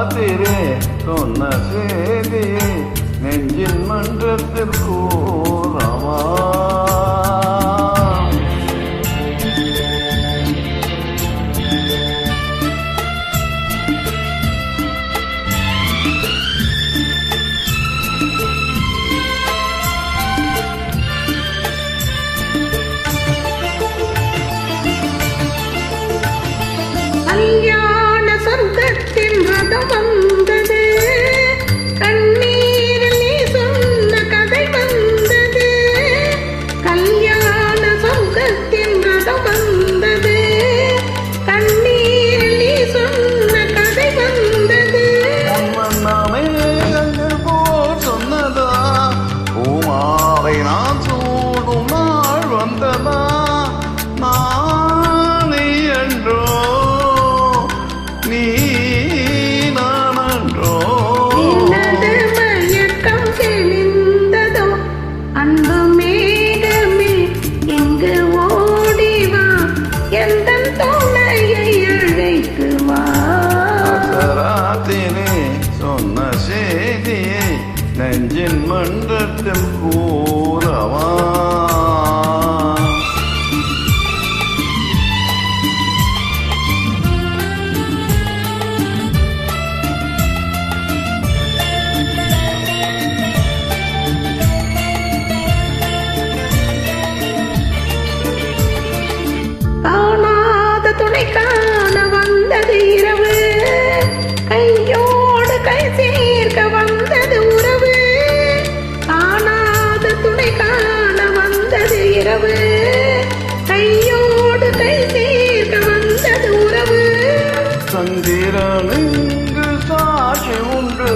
ராத்திரே சொன்ன செய்தியை நெஞ்சின் மன்றத்தில் கூறவா கல்யாண சொர்க்கத்தின் ரதம் வந்தது, கண்ணீரில் நீ சொன்ன கதை வந்தது. கல்யாண சொர்க்கத்தின் ரதம் வந்தது, கண்ணீரில் நீ சொன்ன கதை வந்தது. போல் சொன்னதா பூமாவை நான் சூடும் நாள் வந்ததா நானே என்றோ மயக்கம் தெளிந்ததோ அன்பு மேகமே எங்கு ஓடிவா எந்த துணையை அழைக்குவா. ராத்திரே சொன்ன செய்தியை நெஞ்சின் மன்றத்தில் கூறவா துணை காண வந்தது இரவு, கையோடு கை சேர்க்க வந்தது உறவு. காணாத துணை காண வந்தது இரவு, கையோடு கை சேர்க்க வந்தது உறவு. சந்திரனுக்கு சாட்சி உண்டு,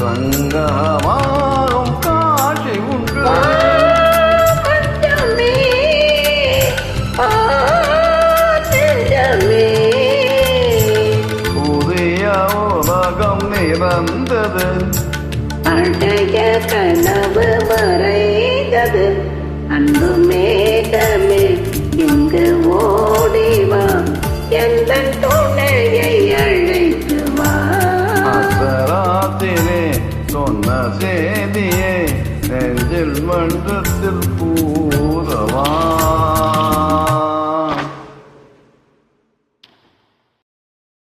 சங்கமாகும் காட்சி உண்டு. நிறந்தது அடைய கனவு மறைந்தது, அன்பு மேகமே இங்கு ஓடிவா எந்த துணையை அழைக்குவா. ராத்திரே சொன்ன செய்தியை நெஞ்சில் மன்றத்தில்